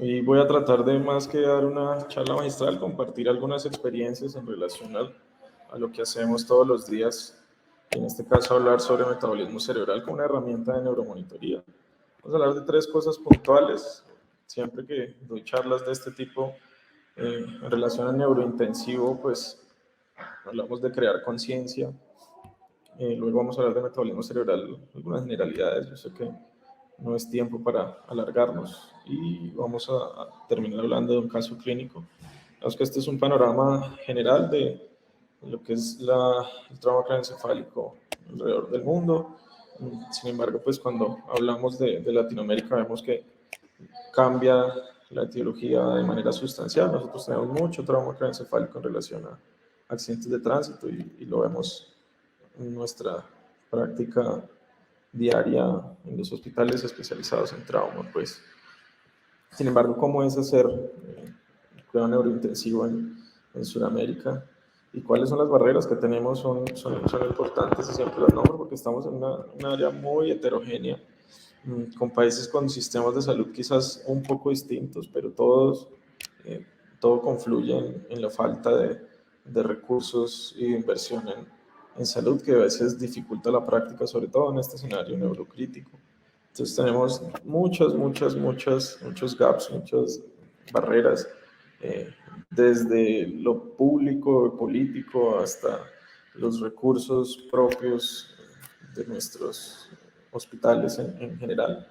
Y voy a tratar de, más que dar una charla magistral, compartir algunas experiencias en relación a lo que hacemos todos los días. Y en este caso, hablar sobre metabolismo cerebral como una herramienta de neuromonitoría. Vamos a hablar de 3 cosas puntuales. Siempre que doy charlas de este tipo en relación al neurointensivo, pues hablamos de crear conciencia. Luego vamos a hablar de metabolismo cerebral, algunas generalidades. Yo sé que no es tiempo para alargarnos y vamos a terminar hablando de un caso clínico. Vemos que este es un panorama general de lo que es el trauma craneoencefálico alrededor del mundo. Sin embargo, pues cuando hablamos de Latinoamérica vemos que cambia la etiología de manera sustancial. Nosotros tenemos mucho trauma craneoencefálico en relación a accidentes de tránsito y lo vemos en nuestra práctica diaria en los hospitales especializados en trauma, pues. Sin embargo, ¿cómo es hacer cuidado neurointensivo en Sudamérica? ¿Y cuáles son las barreras que tenemos? Son importantes y siempre las nombro porque estamos en una área muy heterogénea, con países con sistemas de salud quizás un poco distintos, pero todo confluye en la falta de recursos y de inversión en salud, que a veces dificulta la práctica, sobre todo en este escenario neurocrítico. Entonces tenemos muchos gaps, muchas barreras, desde lo público, político, hasta los recursos propios de nuestros hospitales en general.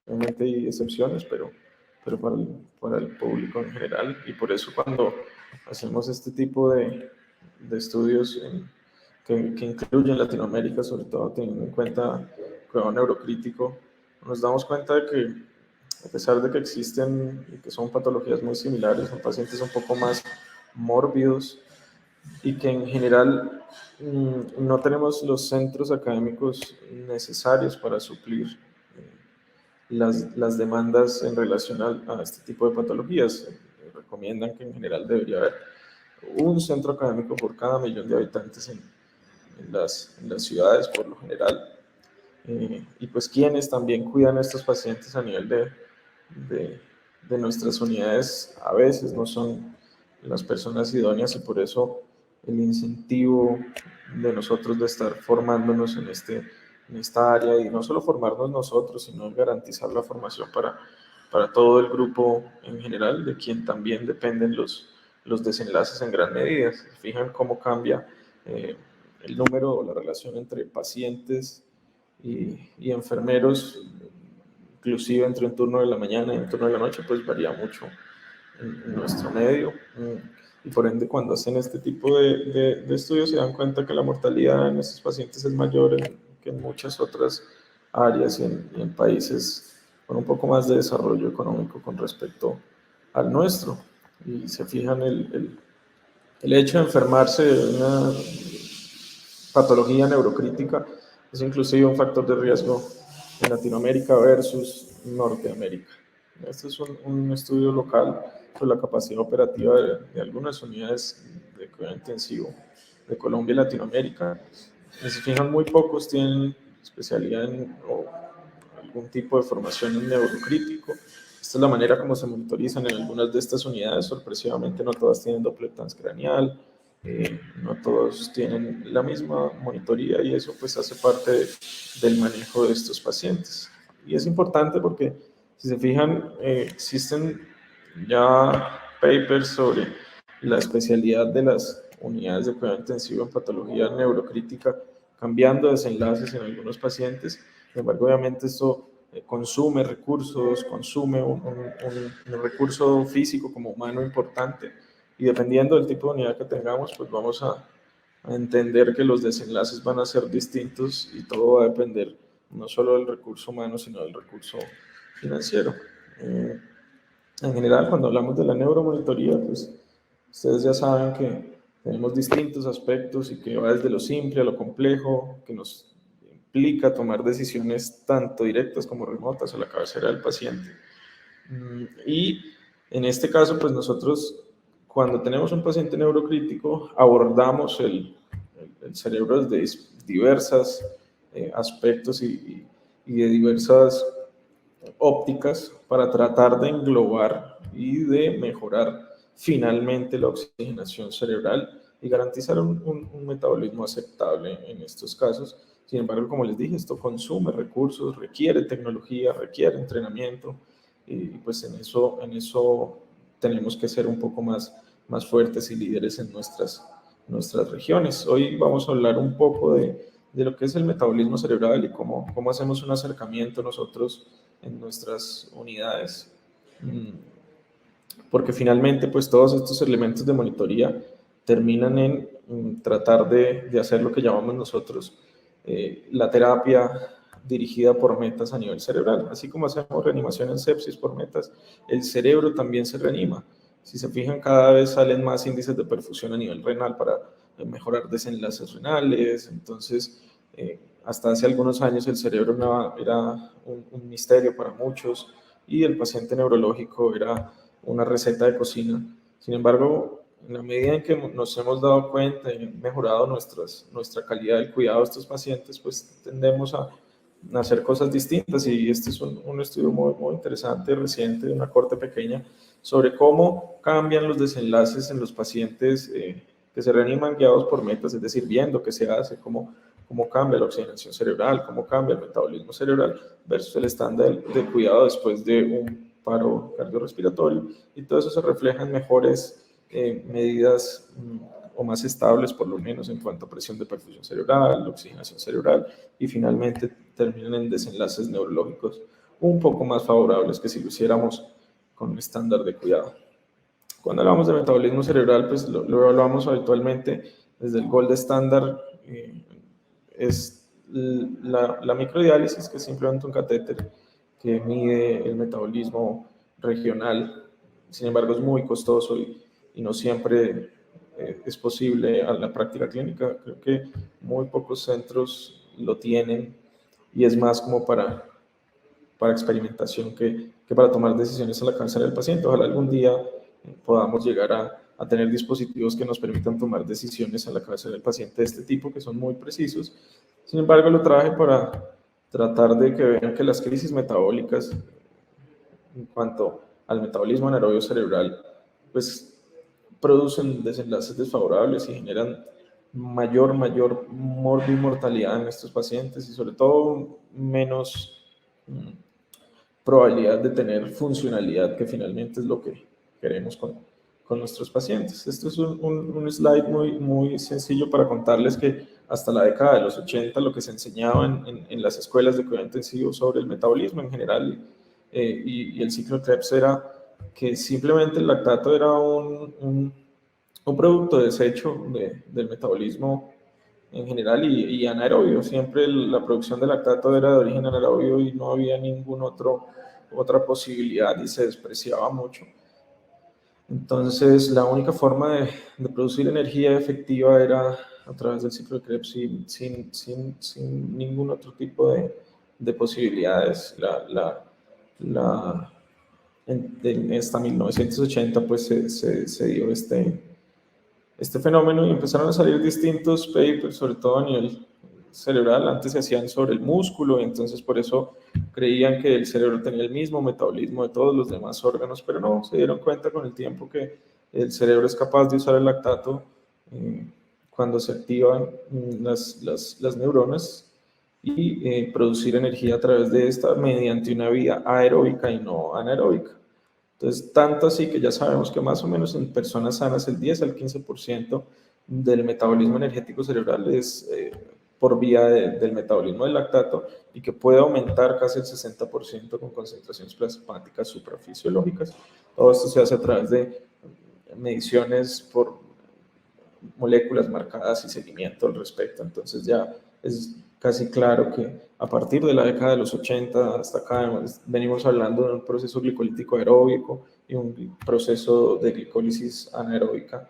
Obviamente hay excepciones, pero para el público en general. Y por eso cuando hacemos este tipo de estudios que incluyen Latinoamérica, sobre todo teniendo en cuenta el cuidado neurocrítico, nos damos cuenta de que a pesar de que existen y que son patologías muy similares, son pacientes un poco más mórbidos y que en general no tenemos los centros académicos necesarios para suplir las demandas en relación a este tipo de patologías. Recomiendan que en general debería haber un centro académico por cada 1.000.000 de habitantes en las ciudades, por lo general. Y pues quienes también cuidan a estos pacientes a nivel de nuestras unidades a veces no son las personas idóneas, y por eso el incentivo de nosotros de estar formándonos en esta área, y no solo formarnos nosotros, sino garantizar la formación para todo el grupo en general, de quien también dependen los desenlaces en gran medida. Se fijan cómo cambia el número o la relación entre pacientes y enfermeros, inclusive entre un turno de la mañana y un turno de la noche, pues varía mucho en nuestro medio. Y por ende, cuando hacen este tipo de estudios, se dan cuenta que la mortalidad en estos pacientes es mayor que en muchas otras áreas y en países con un poco más de desarrollo económico con respecto al nuestro. Y se fijan el hecho de enfermarse de una patología neurocrítica es inclusive un factor de riesgo en Latinoamérica versus Norteamérica. Este es un estudio local sobre la capacidad operativa de algunas unidades de cuidado intensivo de Colombia y Latinoamérica. Y se fijan, muy pocos tienen especialidad o algún tipo de formación en neurocrítico. Esta es la manera como se monitorizan en algunas de estas unidades. Sorpresivamente, no todas tienen Doppler transcranial, no todos tienen la misma monitoría, y eso pues hace parte del manejo de estos pacientes. Y es importante porque, si se fijan, existen ya papers sobre la especialidad de las unidades de cuidado intensivo en patología neurocrítica, cambiando desenlaces en algunos pacientes. Sin embargo, obviamente esto consume recursos, consume un recurso físico como humano importante, y dependiendo del tipo de unidad que tengamos, pues vamos a entender que los desenlaces van a ser distintos, y todo va a depender no solo del recurso humano, sino del recurso financiero. En general, cuando hablamos de la neuromonitoría, pues ustedes ya saben que tenemos distintos aspectos y que va desde lo simple a lo complejo, que nos implica tomar decisiones tanto directas como remotas a la cabecera del paciente. Y en este caso, pues nosotros, cuando tenemos un paciente neurocrítico, abordamos el cerebro desde diversos aspectos y de diversas ópticas para tratar de englobar y de mejorar finalmente la oxigenación cerebral y garantizar un metabolismo aceptable en estos casos. Sin embargo, como les dije, esto consume recursos, requiere tecnología, requiere entrenamiento y pues en eso tenemos que ser un poco más fuertes y líderes en nuestras regiones. Hoy vamos a hablar un poco de lo que es el metabolismo cerebral y cómo hacemos un acercamiento nosotros en nuestras unidades, porque finalmente pues todos estos elementos de monitoría terminan en tratar de hacer lo que llamamos nosotros la terapia dirigida por metas a nivel cerebral. Así como hacemos reanimación en sepsis por metas, el cerebro también se reanima. Si se fijan, cada vez salen más índices de perfusión a nivel renal para mejorar desenlaces renales. Entonces, hasta hace algunos años el cerebro era un misterio para muchos y el paciente neurológico era una receta de cocina. Sin embargo, en la medida en que nos hemos dado cuenta y mejorado nuestra calidad del cuidado de estos pacientes, pues tendemos a hacer cosas distintas. Y este es un estudio muy interesante, reciente, de una corte pequeña, sobre cómo cambian los desenlaces en los pacientes que se reaniman guiados por metas, es decir, viendo qué se hace, cómo cambia la oxigenación cerebral, cómo cambia el metabolismo cerebral versus el estándar de cuidado después de un paro cardiorrespiratorio, y todo eso se refleja en mejores medidas o más estables, por lo menos en cuanto a presión de perfusión cerebral, oxigenación cerebral, y finalmente terminan en desenlaces neurológicos un poco más favorables que si lo hiciéramos con un estándar de cuidado. Cuando hablamos de metabolismo cerebral, pues lo evaluamos habitualmente desde el gold estándar, es la microdiálisis, que es simplemente un catéter que mide el metabolismo regional. Sin embargo, es muy costoso y no siempre es posible a la práctica clínica. Creo que muy pocos centros lo tienen y es más como para experimentación que para tomar decisiones a la cabeza del paciente. Ojalá algún día podamos llegar a tener dispositivos que nos permitan tomar decisiones a la cabeza del paciente de este tipo, que son muy precisos. Sin embargo, lo traje para tratar de que vean que las crisis metabólicas en cuanto al metabolismo anaerobio cerebral, pues producen desenlaces desfavorables y generan mayor mortalidad en estos pacientes y sobre todo menos probabilidad de tener funcionalidad, que finalmente es lo que queremos con nuestros pacientes. Esto es un slide muy sencillo para contarles que hasta la década de los 80 lo que se enseñaba en las escuelas de cuidado intensivo sobre el metabolismo en general y el ciclo Krebs era que simplemente el lactato era un producto de desecho del metabolismo en general y anaerobio. Siempre la producción de lactato era de origen anaerobio y no había ninguna otra posibilidad y se despreciaba mucho. Entonces, la única forma de producir energía efectiva era a través del ciclo de Krebs sin ningún otro tipo de posibilidades. En esta 1980 pues se dio este fenómeno y empezaron a salir distintos papers, sobre todo a nivel cerebral. Antes se hacían sobre el músculo y entonces por eso creían que el cerebro tenía el mismo metabolismo de todos los demás órganos, pero no, se dieron cuenta con el tiempo que el cerebro es capaz de usar el lactato cuando se activan las neuronas y producir energía a través de esta mediante una vía aeróbica y no anaeróbica. Entonces, tanto así que ya sabemos que más o menos en personas sanas el 10 al 15% del metabolismo energético cerebral es por vía del metabolismo del lactato y que puede aumentar casi el 60% con concentraciones plasmáticas suprafisiológicas. Todo esto se hace a través de mediciones por moléculas marcadas y seguimiento al respecto. Entonces ya es casi claro que a partir de la década de los 80 hasta acá venimos hablando de un proceso glicolítico aeróbico y un proceso de glicólisis anaeróbica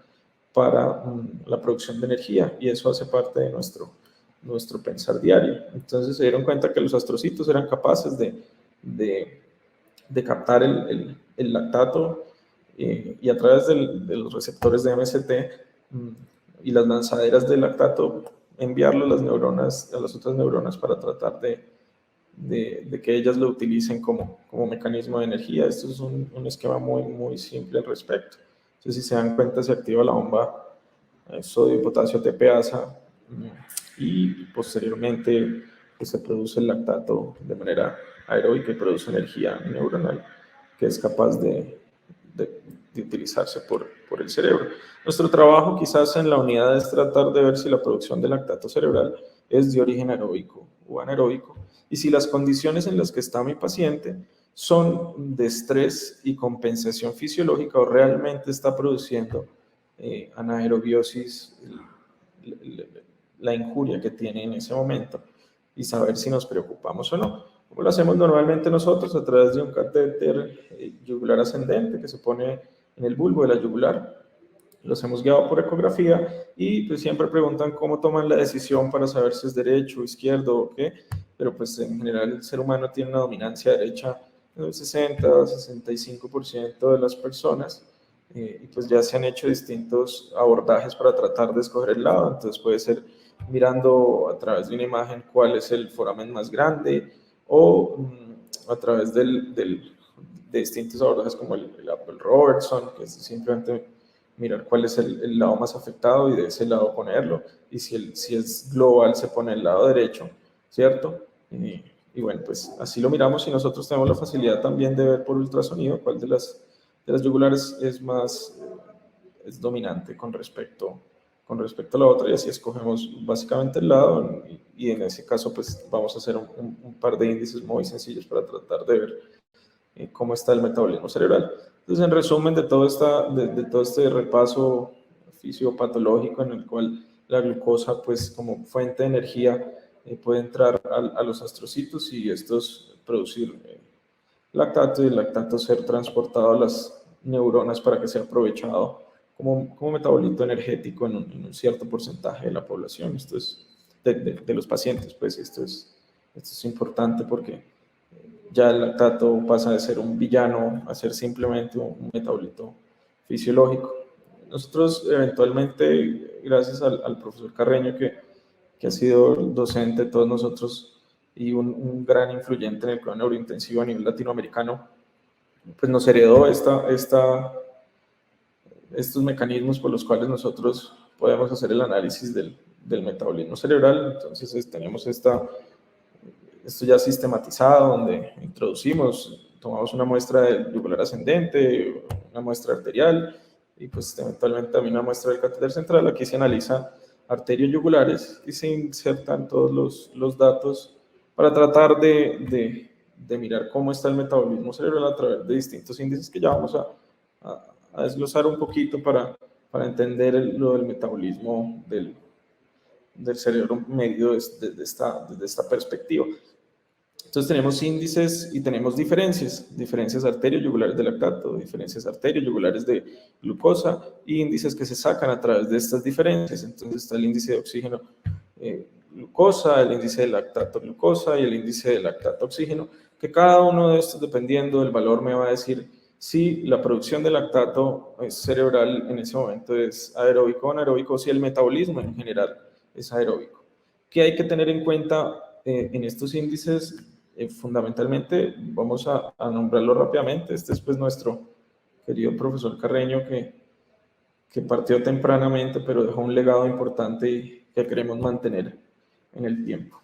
para la producción de energía, y eso hace parte de nuestro pensar diario. Entonces se dieron cuenta que los astrocitos eran capaces de captar el lactato y a través de los receptores de MST y las lanzaderas de lactato enviarlo a las neuronas, a las otras neuronas para tratar de que ellas lo utilicen como mecanismo de energía. Esto es un esquema muy simple al respecto. Entonces, si se dan cuenta, se activa la bomba sodio y potasio ATPasa y posteriormente pues, se produce el lactato de manera aeróbica y produce energía neuronal que es capaz de utilizarse por el cerebro. Nuestro trabajo quizás en la unidad es tratar de ver si la producción de lactato cerebral es de origen aeróbico o anaeróbico y si las condiciones en las que está mi paciente son de estrés y compensación fisiológica o realmente está produciendo anaerobiosis, la injuria que tiene en ese momento y saber si nos preocupamos o no. Como lo hacemos normalmente nosotros a través de un catéter yugular ascendente que se pone en el bulbo de la yugular. Los hemos guiado por ecografía y pues siempre preguntan cómo toman la decisión para saber si es derecho, izquierdo o qué, pero pues en general el ser humano tiene una dominancia derecha del 60-65% de las personas y pues ya se han hecho distintos abordajes para tratar de escoger el lado, entonces puede ser mirando a través de una imagen cuál es el foramen más grande o a través de distintos abordajes como el Apple-Robertson, que es simplemente mirar cuál es el lado más afectado y de ese lado ponerlo, y si es global se pone el lado derecho, ¿cierto? Y bueno, pues así lo miramos y nosotros tenemos la facilidad también de ver por ultrasonido cuál de las yugulares es dominante con respecto a la otra y así escogemos básicamente el lado y en ese caso pues vamos a hacer un par de índices muy sencillos para tratar de ver cómo está el metabolismo cerebral. Entonces, en resumen de todo este repaso fisiopatológico en el cual la glucosa, pues como fuente de energía, puede entrar a los astrocitos y estos producir lactato y el lactato ser transportado a las neuronas para que sea aprovechado como metabolito energético en un cierto porcentaje de la población. Esto es de los pacientes, pues esto es importante porque ya el lactato pasa de ser un villano a ser simplemente un metabolito fisiológico. Nosotros eventualmente, gracias al profesor Carreño, que ha sido docente de todos nosotros y un gran influyente en el cuidado neurointensivo a nivel latinoamericano, pues nos heredó estos mecanismos por los cuales nosotros podemos hacer el análisis del metabolismo cerebral. Entonces tenemos esto ya sistematizado, donde tomamos una muestra del yugular ascendente, una muestra arterial y pues eventualmente también una muestra del catéter central. Aquí se analizan arterios yugulares y se insertan todos los datos para tratar de mirar cómo está el metabolismo cerebral a través de distintos índices que ya vamos a desglosar un poquito para entender lo del metabolismo del cerebro medio desde esta perspectiva. Entonces tenemos índices y tenemos diferencias arterios-yugulares de lactato, diferencias arterios-yugulares de glucosa y índices que se sacan a través de estas diferencias. Entonces está el índice de oxígeno glucosa, el índice de lactato glucosa y el índice de lactato oxígeno, que cada uno de estos, dependiendo del valor, me va a decir si la producción de lactato cerebral en ese momento es aeróbico o anaeróbico, si el metabolismo en general es aeróbico. ¿Qué hay que tener en cuenta en estos índices? Fundamentalmente, vamos a nombrarlo rápidamente. Este es pues nuestro querido profesor Carreño que partió tempranamente, pero dejó un legado importante y que queremos mantener en el tiempo.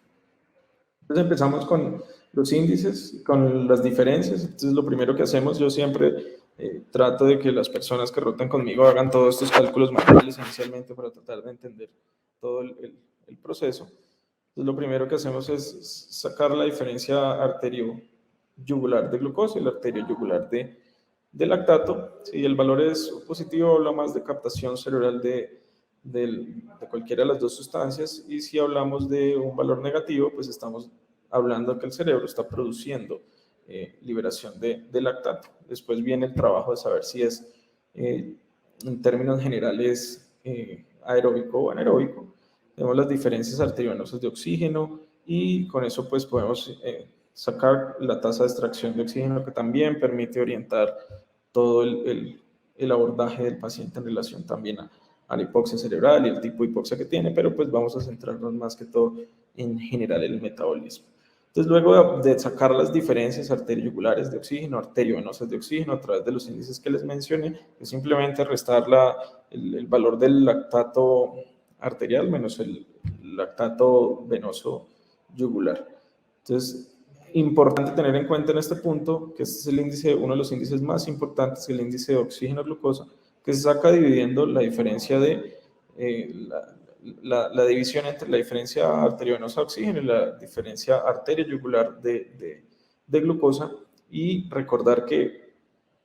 Entonces empezamos con los índices, con las diferencias. Entonces lo primero que hacemos, yo siempre trato de que las personas que rotan conmigo hagan todos estos cálculos manuales inicialmente para tratar de entender todo el proceso. Entonces, lo primero que hacemos es sacar la diferencia arterio-yugular de glucosa y la arterio-yugular de lactato. Si el valor es positivo, habla más de captación cerebral de cualquiera de las dos sustancias, y si hablamos de un valor negativo, pues estamos hablando que el cerebro está produciendo liberación de lactato. Después viene el trabajo de saber si es, en términos generales, aeróbico o anaeróbico. Tenemos las diferencias arteriovenosas de oxígeno y con eso pues podemos sacar la tasa de extracción de oxígeno, que también permite orientar todo el abordaje del paciente en relación también a la hipoxia cerebral y el tipo de hipoxia que tiene, pero pues vamos a centrarnos más que todo en general en el metabolismo. Entonces, luego de sacar las diferencias arteriolares de oxígeno, arteriovenosas de oxígeno, a través de los índices que les mencioné, es simplemente restar el valor del lactato arterial menos el lactato venoso yugular. Entonces, importante tener en cuenta en este punto que este es el índice, uno de los índices más importantes, el índice de oxígeno-glucosa, que se saca dividiendo la diferencia de la división entre la diferencia arteriovenosa de oxígeno y la diferencia arterio-yugular de glucosa, y recordar que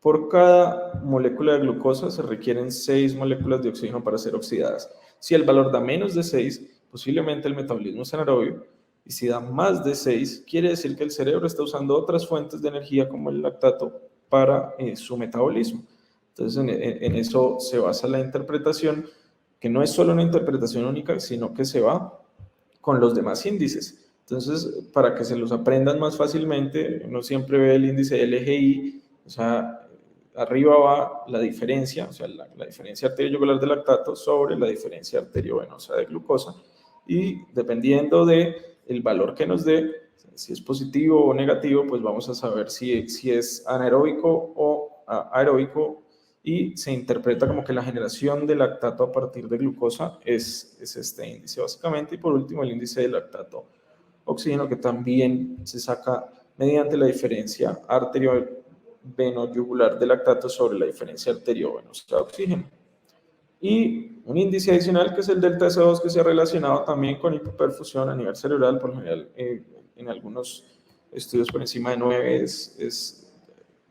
por cada molécula de glucosa se requieren 6 moléculas de oxígeno para ser oxidadas. Si el valor da menos de 6, posiblemente el metabolismo es anaerobio, y si da más de 6, quiere decir que el cerebro está usando otras fuentes de energía como el lactato para su metabolismo. Entonces, en eso se basa la interpretación, que no es solo una interpretación única, sino que se va con los demás índices. Entonces, para que se los aprendan más fácilmente, uno siempre ve el índice LGI, o sea, arriba va la diferencia, o sea, la diferencia arterioyugular de lactato sobre la diferencia arteriovenosa de glucosa, y dependiendo de el valor que nos dé, si es positivo o negativo, pues vamos a saber si es anaeróbico o aeróbico, y se interpreta como que la generación de lactato a partir de glucosa es este índice básicamente. Y por último, el índice de lactato oxígeno, que también se saca mediante la diferencia arterioveno-yugular de lactato sobre la diferencia arteriovenosa de oxígeno. Y un índice adicional, que es el delta S2, que se ha relacionado también con hipoperfusión a nivel cerebral, por lo general en algunos estudios por encima de 9 es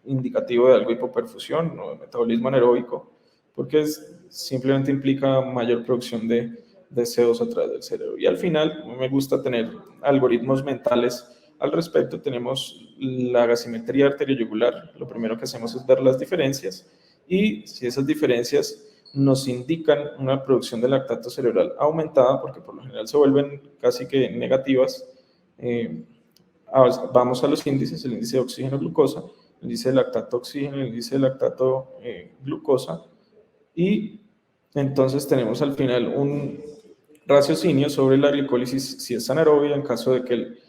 indicativo de algo de hipoperfusión o de metabolismo anaeróbico, porque simplemente implica mayor producción de CO2 a través del cerebro. Y al final, me gusta tener algoritmos mentales al respecto. Tenemos la gasimetría arterioyugular. Lo primero que hacemos es ver las diferencias, y si esas diferencias nos indican una producción de lactato cerebral aumentada, porque por lo general se vuelven casi que negativas, vamos a los índices, el índice de oxígeno-glucosa, el índice de lactato-oxígeno, el índice de lactato-glucosa, y entonces tenemos al final un raciocinio sobre la glicólisis, si es anaerobia, en caso de que el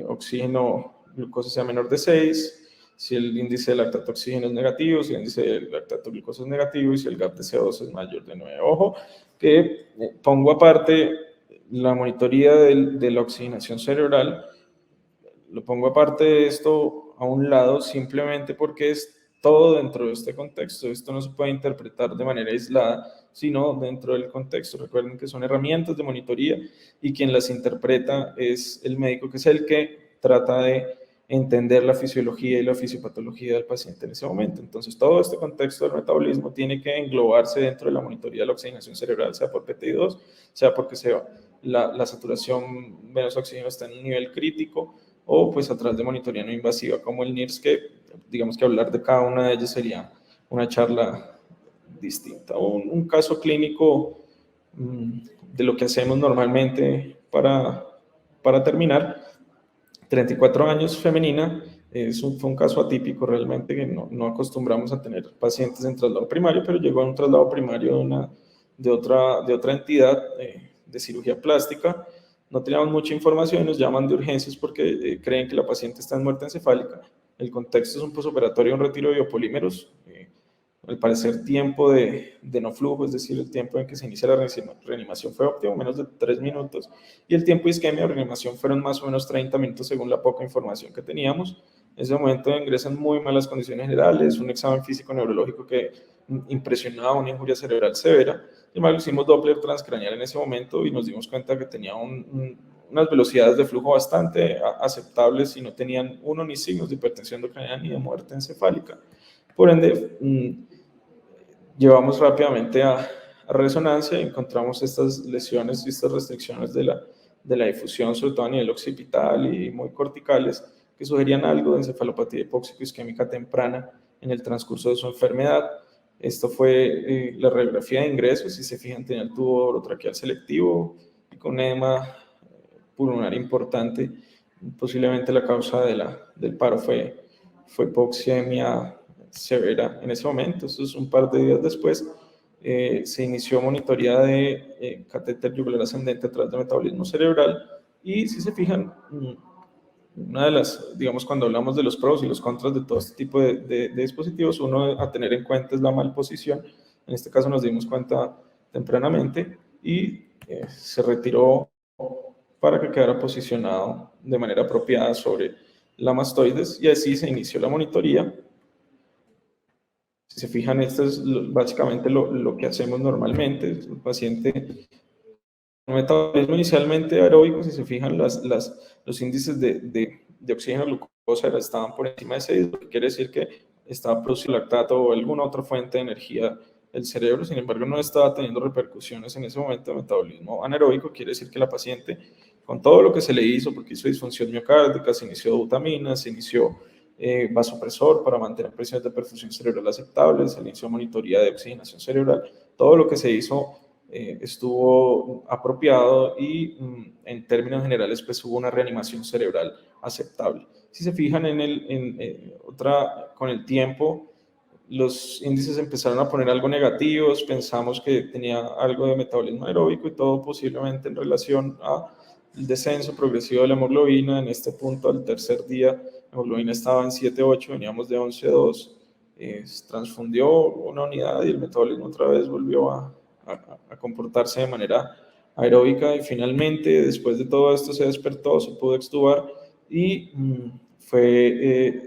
oxígeno-glucosa sea menor de 6, si el índice de lactato-oxígeno es negativo, si el índice de lactato-glucosa es negativo, y si el gap de CO2 es mayor de 9. Ojo, que pongo aparte la monitoría de la oxigenación cerebral, lo pongo aparte de esto a un lado simplemente porque es todo dentro de este contexto. Esto no se puede interpretar de manera aislada, sino dentro del contexto. Recuerden que son herramientas de monitoría, y quien las interpreta es el médico, que es el que trata de entender la fisiología y la fisiopatología del paciente en ese momento. Entonces, todo este contexto del metabolismo tiene que englobarse dentro de la monitoría de la oxigenación cerebral, sea por PTI2, sea porque la saturación venosa de oxígeno está en un nivel crítico, o pues a través de monitoría no invasiva como el NIRS, que digamos que hablar de cada una de ellas sería una charla distinta. Un caso clínico de lo que hacemos normalmente para terminar: 34 años, femenina. Fue un caso atípico realmente, que no acostumbramos a tener pacientes en traslado primario, pero llegó a un traslado primario de otra entidad de cirugía plástica. No teníamos mucha información y nos llaman de urgencias porque creen que la paciente está en muerte encefálica. El contexto es un posoperatorio, un retiro de biopolímeros. Al parecer, tiempo de no flujo, es decir, el tiempo en que se inicia la reanimación, fue óptimo, menos de 3 minutos, y el tiempo de isquemia o reanimación fueron más o menos 30 minutos según la poca información que teníamos. En ese momento ingresan muy malas condiciones generales, un examen físico neurológico que impresionaba una injuria cerebral severa. Sin embargo, hicimos Doppler transcraneal en ese momento y nos dimos cuenta que tenía unas velocidades de flujo bastante aceptables, y no tenían ni signos de hipertensión endocrinal ni de muerte encefálica. Por ende, llevamos rápidamente a resonancia y encontramos estas lesiones y estas restricciones de la difusión, sobre todo a nivel occipital y muy corticales, que sugerían algo de encefalopatía hipóxico-isquémica temprana en el transcurso de su enfermedad. Esto fue la radiografía de ingreso. Si se fijan, tenía el tubo orotraqueal selectivo y con edema pulmonar importante. Posiblemente la causa del paro fue hipoxemia severa en ese momento. Eso es un par de días después. Se inició monitoría de catéter yugular ascendente a través de metabolismo cerebral, y si se fijan, una de las, digamos, cuando hablamos de los pros y los contras de todo este tipo de dispositivos, uno a tener en cuenta es la malposición. En este caso nos dimos cuenta tempranamente y se retiró para que quedara posicionado de manera apropiada sobre la mastoides, y así se inició la monitoría. Si se fijan, esto es básicamente lo que hacemos normalmente. El paciente con metabolismo inicialmente aeróbico, si se fijan, los índices de oxígeno glucosa estaban por encima de 6, lo que quiere decir que estaba produciendo lactato o alguna otra fuente de energía del cerebro. Sin embargo, no estaba teniendo repercusiones en ese momento de metabolismo anaeróbico. Quiere decir que la paciente, con todo lo que se le hizo, porque hizo disfunción miocárdica, se inició butamina, se inició vasopresor para mantener presiones de perfusión cerebral aceptables, se inició monitoría de oxigenación cerebral, todo lo que se hizo estuvo apropiado y en términos generales pues hubo una reanimación cerebral aceptable. Si se fijan con el tiempo, los índices empezaron a poner algo negativos, pensamos que tenía algo de metabolismo aeróbico y todo posiblemente en relación al descenso progresivo de la hemoglobina. En este punto, al tercer día, la hemoglobina estaba en 7,8, veníamos de 11,2, transfundió una unidad y el metabolismo otra vez volvió a comportarse de manera aeróbica, y finalmente, después de todo esto, se despertó, se pudo extubar y fue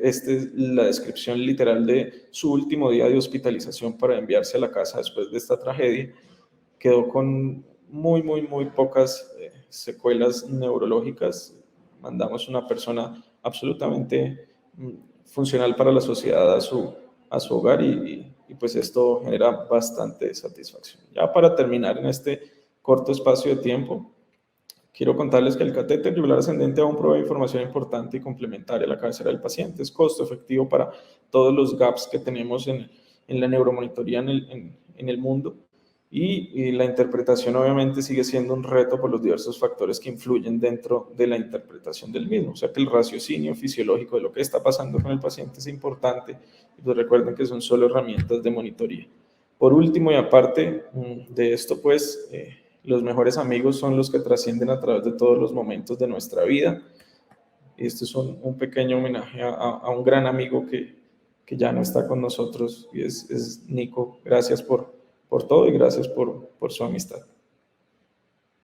la descripción literal de su último día de hospitalización para enviarse a la casa después de esta tragedia. Quedó con muy pocas secuelas neurológicas. Mandamos una persona absolutamente funcional para la sociedad a su hogar, y pues esto genera bastante satisfacción. Ya para terminar en este corto espacio de tiempo, quiero contarles que el catéter yugular ascendente aún provee información importante y complementaria a la cabecera del paciente. Es costo efectivo para todos los gaps que tenemos en la neuromonitoría en el mundo. Y la interpretación obviamente sigue siendo un reto por los diversos factores que influyen dentro de la interpretación del mismo. O sea que el raciocinio fisiológico de lo que está pasando con el paciente es importante. Y pues recuerden que son solo herramientas de monitoría. Por último, y aparte de esto, pues los mejores amigos son los que trascienden a través de todos los momentos de nuestra vida. Esto es un pequeño homenaje a un gran amigo que ya no está con nosotros, y es Nico. Gracias por todo y gracias por su amistad.